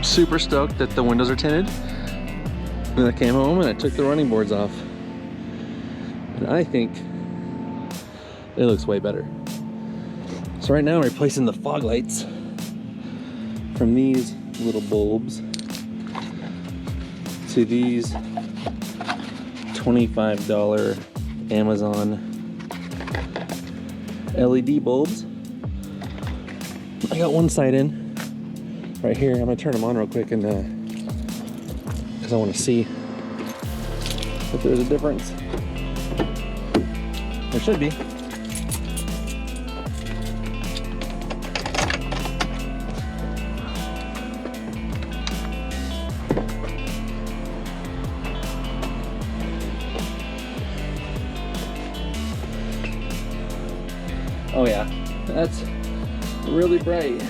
super stoked that the windows are tinted. And I came home and I took the running boards off. And I think it looks way better. So right now I'm replacing the fog lights from these little bulbs to these $25 Amazon LED bulbs. I got one side in right here. I'm gonna turn them on real quick and because I want to see if there's a difference. There should be. Oh yeah, that's really bright.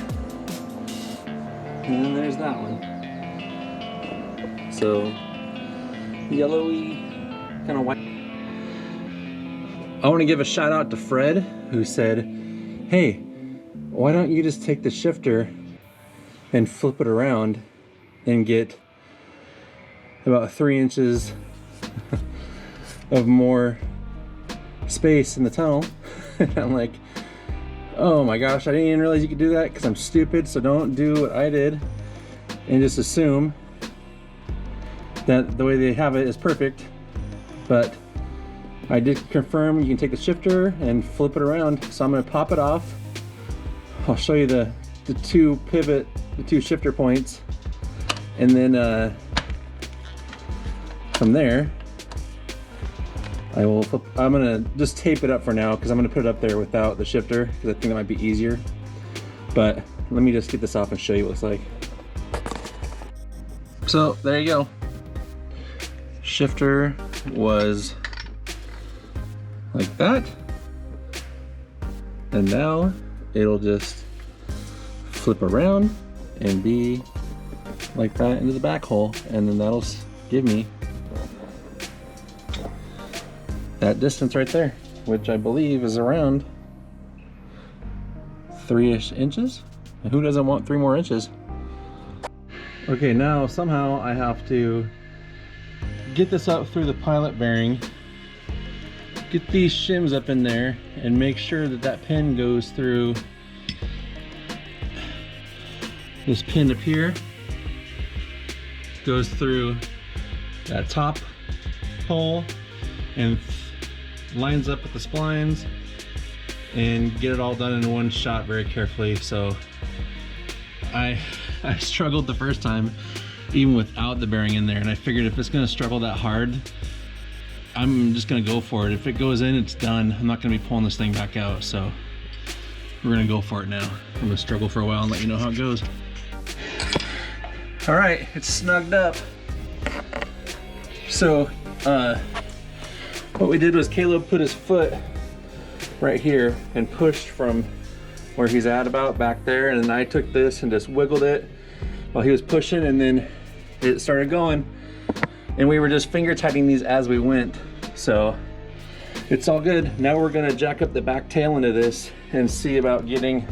And then there's that one. So yellowy, kind of white. I want to give a shout out to Fred, who said, hey, why don't you just take the shifter and flip it around and get about 3 inches of more space in the tunnel. And I'm like, oh my gosh, I didn't even realize you could do that because I'm stupid. So don't do what I did and just assume that the way they have it is perfect. But I did confirm you can take the shifter and flip it around. So I'm going to pop it off. I'll show you the two shifter points. And then from there, I'm gonna just tape it up for now because I'm gonna put it up there without the shifter because I think that might be easier. But let me just get this off and show you what it looks like. So there you go. Shifter was like that. And now it'll just flip around and be like that into the back hole. And then that'll give me that distance right there, which I believe is around 3-ish inches. And who doesn't want 3 more inches? Okay, now somehow I have to get this up through the pilot bearing, get these shims up in there, and make sure that that pin goes through this pin up here, goes through that top hole, and lines up with the splines, and get it all done in one shot very carefully. So I struggled the first time even without the bearing in there, and I figured if it's going to struggle that hard, I'm just going to go for it. If it goes in, it's done. I'm not going to be pulling this thing back out, so we're going to go for it now. I'm going to struggle for a while and let you know how it goes. All right, it's snugged up. So what we did was Caleb put his foot right here and pushed from where he's at about back there, and then I took this and just wiggled it while he was pushing, and then it started going, and we were just finger tightening these as we went. So it's all good. Now we're gonna jack up the back tail into this and see about getting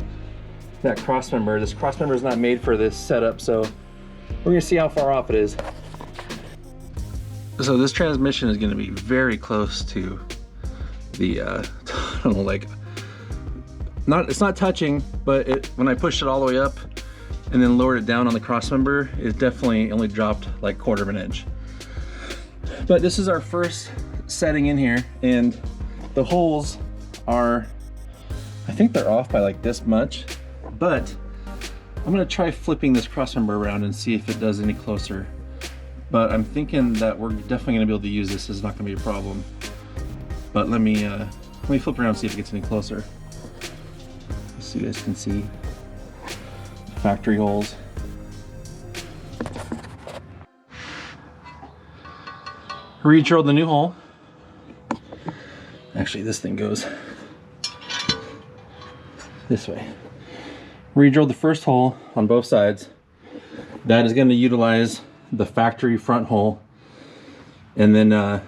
that cross member. This cross member is not made for this setup, so we're gonna see how far off it is. So this transmission is going to be very close to the, I don't know, like, it's not touching, but when I pushed it all the way up and then lowered it down on the crossmember, it definitely only dropped like 1/4 of an inch. But this is our first setting in here, and the holes are, I think they're off by like this much, but I'm going to try flipping this crossmember around and see if it does any closer. But I'm thinking that we're definitely gonna be able to use this. It's not gonna be a problem. But let me flip around and see if it gets any closer, so you guys can see the factory holes. Re-drilled the new hole. Actually, this thing goes this way. Re-drilled the first hole on both sides. That is gonna utilize the factory front hole, and then I'll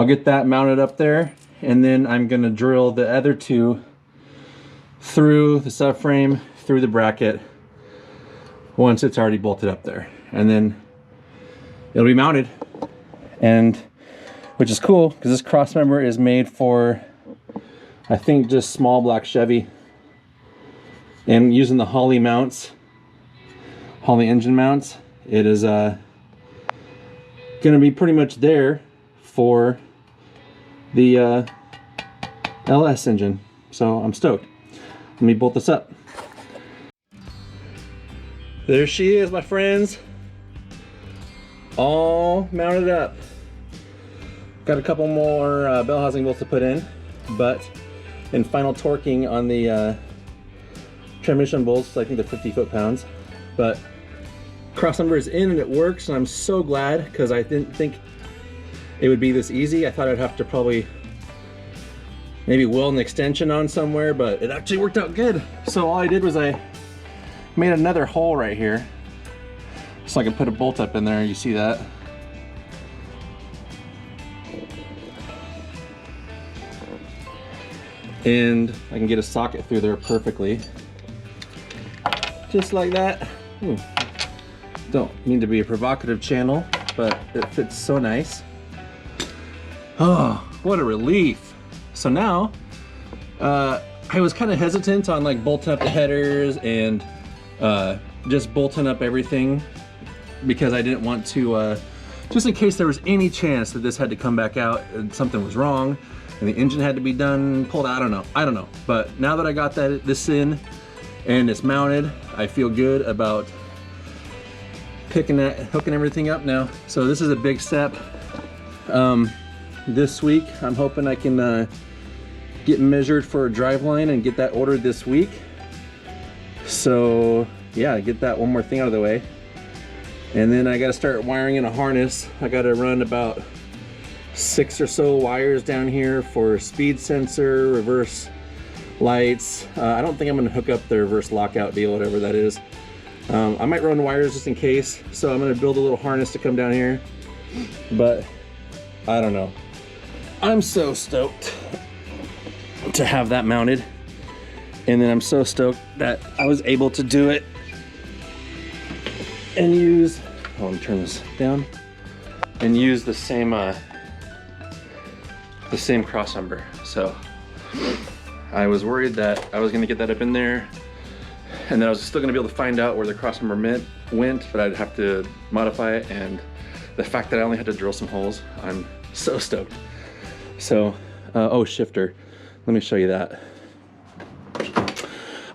get that mounted up there, and then I'm gonna drill the other two through the subframe, through the bracket, once it's already bolted up there, and then it'll be mounted, and which is cool because this cross member is made for, I think, just small black Chevy, and using the Holley mounts, Holley engine mounts, it is gonna be pretty much there for the LS engine. So I'm stoked. Let me bolt this up. There she is, my friends, all mounted up. Got a couple more bell housing bolts to put in, but in final torquing on the transmission bolts, I think they're 50 foot-pounds, but crossmember is in and it works, and I'm so glad, because I didn't think it would be this easy. I thought I'd have to probably maybe weld an extension on somewhere, but it actually worked out good. So all I did was I made another hole right here so I could put a bolt up in there. You see that? And I can get a socket through there perfectly. Just like that. Ooh. Don't mean to be a provocative channel, but it fits so nice. Oh, what a relief. So now, I was kind of hesitant on like bolting up the headers and just bolting up everything, because I didn't want to, just in case there was any chance that this had to come back out and something was wrong and the engine had to be done, pulled out, I don't know. But now that I got this in and it's mounted, I feel good about hooking everything up now. So this is a big step. This week, I'm hoping I can get measured for a driveline and get that ordered this week. So yeah, get that one more thing out of the way. And then I gotta start wiring in a harness. I gotta run about 6 or so wires down here for speed sensor, reverse lights. I don't think I'm gonna hook up the reverse lockout deal, whatever that is. I might run wires just in case. So I'm gonna build a little harness to come down here, but I don't know. I'm so stoked to have that mounted. And then I'm so stoked that I was able to do it and use, oh, let me turn this down, and use the same crossmember. So I was worried that I was gonna get that up in there and then I was still gonna be able to find out where the crossmember went, but I'd have to modify it. And the fact that I only had to drill some holes, I'm so stoked. So, oh, shifter, let me show you that.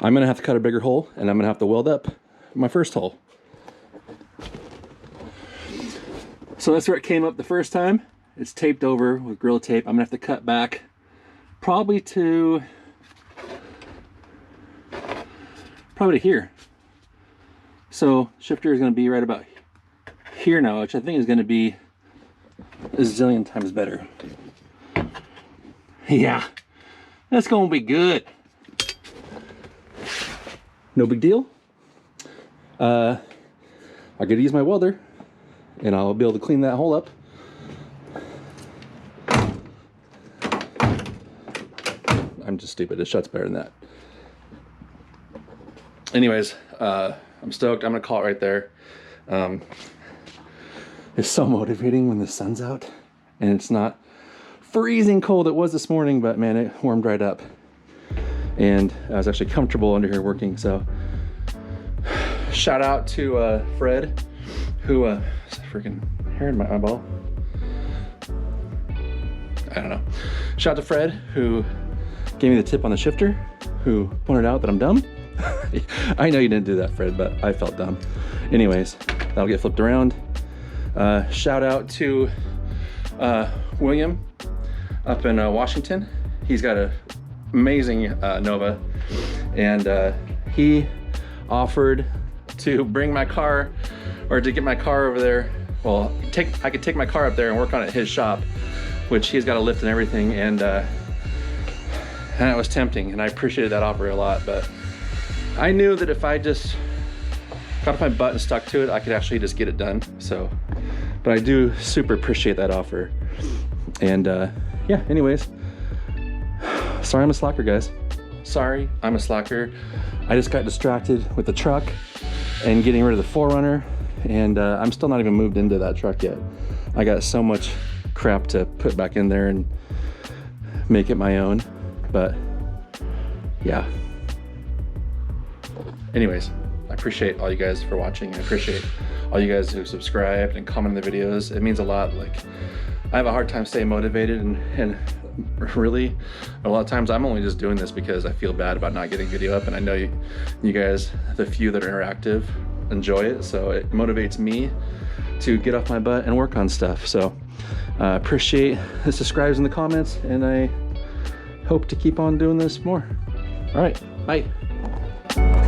I'm gonna have to cut a bigger hole, and I'm gonna have to weld up my first hole. So that's where it came up the first time. It's taped over with Gorilla Tape. I'm gonna have to cut back probably to here. So shifter is gonna be right about here now, which I think is gonna be a zillion times better. Yeah, that's gonna be good. No big deal. I gotta use my welder and I'll be able to clean that hole up. I'm just stupid, it shuts better than that. Anyways, I'm stoked. I'm gonna call it right there. It's so motivating when the sun's out and it's not freezing cold. It was this morning, but man, it warmed right up. And I was actually comfortable under here working. So shout out to Fred, who is a freaking hair in my eyeball. I don't know. Shout out to Fred, who gave me the tip on the shifter, who pointed out that I'm dumb. I know you didn't do that, Fred, but I felt dumb. Anyways, that'll get flipped around. Shout out to William up in Washington. He's got a amazing Nova, and he offered to bring my car, or to get my car over there. Well, I could take my car up there and work on it at his shop, which he's got a lift and everything, and it was tempting, and I appreciated that offer a lot. But I knew that if I just got off my butt and stuck to it, I could actually just get it done. So, but I do super appreciate that offer. And yeah, anyways, sorry I'm a slacker, guys. Sorry I'm a slacker. I just got distracted with the truck and getting rid of the 4Runner, and I'm still not even moved into that truck yet. I got so much crap to put back in there and make it my own, but yeah. Anyways, I appreciate all you guys for watching. I appreciate all you guys who subscribed and comment on the videos. It means a lot. Like, I have a hard time staying motivated, and really a lot of times I'm only just doing this because I feel bad about not getting video up, and I know you guys, the few that are interactive, enjoy it, so it motivates me to get off my butt and work on stuff. So appreciate the subscribes in the comments, and I hope to keep on doing this more. All right, bye.